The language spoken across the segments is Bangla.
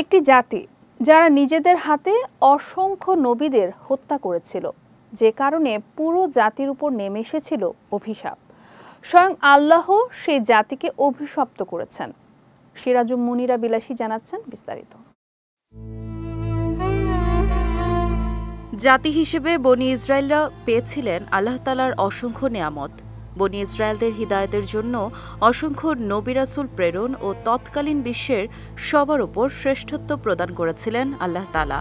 একটি জাতি যারা নিজেদের হাতে অসংখ্য নবীদের হত্যা করেছিল, যে কারণে পুরো জাতির উপর নেমে এসেছিল অভিশাপ। স্বয়ং আল্লাহ সেই জাতিকে অভিশপ্ত করেছেন। সিরাজুম মুনিরা বিলাসী জানাচ্ছেন বিস্তারিত। জাতি হিসেবে বনি ইসরায়েলরা পেয়েছিলেন আল্লাহ তাআলার অসংখ্য নেয়ামত। বনি ইসরায়েলদের হিদায়াতের জন্য অসংখ্য নবী রাসূল প্রেরণ ও তৎকালীন বিশ্বের সবার উপর শ্রেষ্ঠত্ব প্রদান করেছিলেন আল্লাহ তাআলা।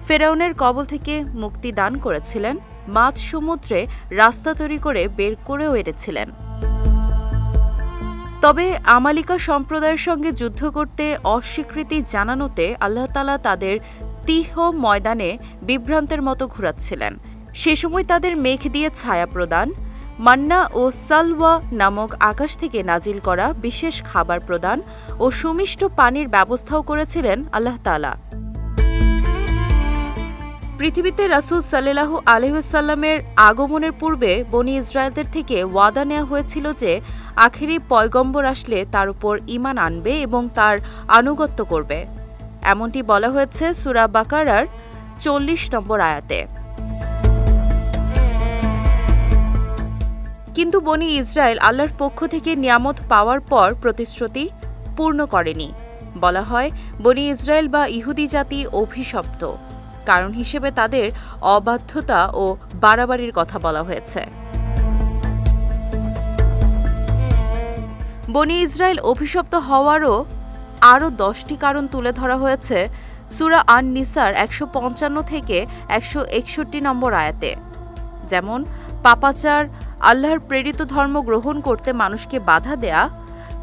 ফেরাউনের কবল থেকে মুক্তি দান করেছিলেন, মাঝ সমুদ্রে রাস্তা তৈরি করে বের করেও এনেছিলেন। তবে আমালিকা সম্প্রদায়ের সঙ্গে যুদ্ধ করতে অস্বীকৃতি জানানোতে আল্লাহ তাআলা তাদের তিহ ময়দানে বিভ্রান্তের মতো ঘুরাচ্ছিলেন। সে সময় তাদের মেঘ দিয়ে ছায়া প্রদান, মান্না ও সালওয়া নামক আকাশ থেকে নাজিল করা বিশেষ খাবার প্রদান ও সুমিষ্ট পানির ব্যবস্থাও করেছিলেন আল্লাহ তাআলা। পৃথিবীতে রাসূল সাল্লাল্লাহু আলাইহি ওয়াসাল্লামের আগমনের পূর্বে বনি ইসরায়েলদের থেকে ওয়াদা নেওয়া হয়েছিল যে আখেরি পয়গম্বর আসলে তার উপর ঈমান আনবে এবং তার আনুগত্য করবে। এমনটি বলা হয়েছে সূরা বাকারার ৪০ নম্বর আয়াতে। কিন্তু বনি ইসরায়েল আল্লাহর পক্ষ থেকে নিয়ামত পাওয়ার পর প্রতিশ্রুতি পূর্ণ করেনি। বলা হয় বনি ইসরায়েল বা ইহুদি জাতি অভিশপ্ত, কারণ হিসেবে তাদের অবাধ্যতা ও বাড়াবাড়ির কথা বলা হয়েছে। বনি ইসরায়েল অভিশপ্ত হওয়ারও আরও 10টি কারণ তুলে ধরা হয়েছে সূরা আন-নিসার 155 থেকে 161 নম্বর আয়াতে। যেমন পাপাচার, আল্লাহর প্রেরিত ধর্ম গ্রহণ করতে মানুষকে বাধা দেয়া,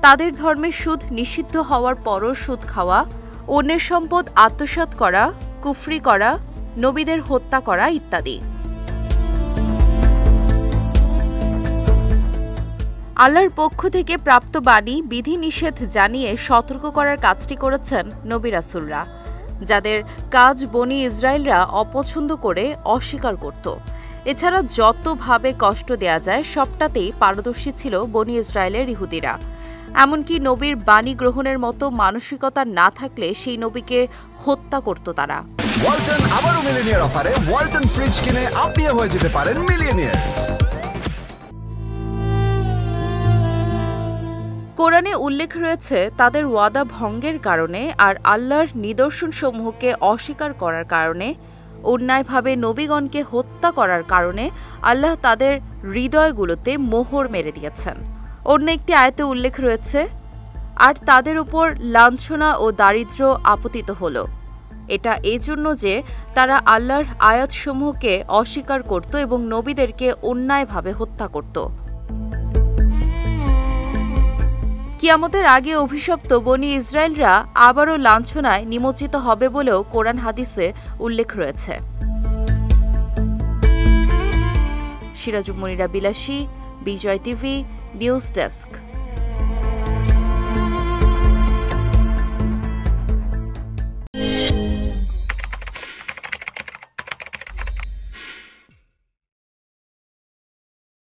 তাদের ধর্মে সুদ নিষিদ্ধ হওয়ার পরও সুদ খাওয়া, অন্যের সম্পদ আত্মসাৎ করা, কুফরি করা, নবীদের হত্যা করা ইত্যাদি। আল্লাহর পক্ষ থেকে প্রাপ্ত বাণী বিধিনিষেধ জানিয়ে সতর্ক করার কাজটি করেছেন নবী রাসূলরা, যাদের কাজ বনি ইসরায়েলরা অপছন্দ করে অস্বীকার করত। এছাড়া যতভাবে কষ্ট দেয়া যায় সবটাতেই পারদর্শী ছিল বনি ইসরায়েলের ইহুদিরা। এমনকি নবীর বাণী গ্রহণের মতো মানসিকতা না থাকলে সেই নবীকে হত্যা করত তারা। ওয়ালটন আবারও মিলিয়নিয়ার অফারে ওয়ালটন ফ্রিজ কিনে আপনিও হয়ে যেতে পারেন মিলিয়নিয়ার। কোরআনে উল্লেখ রয়েছে তাদের ওয়াদা ভঙ্গের কারণে আর আল্লাহর নিদর্শনসমূহকে অস্বীকার করার কারণে, অন্যায়ভাবে নবীগণকে হত্যা করার কারণে আল্লাহ তাদের হৃদয়গুলোতে মোহর মেরে দিয়েছেন। অন্য একটি আয়াতে উল্লেখ রয়েছে, আর তাদের উপর লাঞ্ছনা ও দারিদ্র্য আপতিত হল। এটা এজন্য যে তারা আল্লাহর আয়াতসমূহকে অস্বীকার করত এবং নবীদেরকে অন্যায়ভাবে হত্যা করত। কিয়ামতের আগে অভিশপ্ত বনি ইসরায়েলরা আবারও লাঞ্ছনায় নিমজ্জিত হবে বলেও কোরআন হাদিসে উল্লেখ রয়েছে। সিরাজুম মুনিরা বিলাসী, বিজয় টিভি, নিউজ ডেস্ক।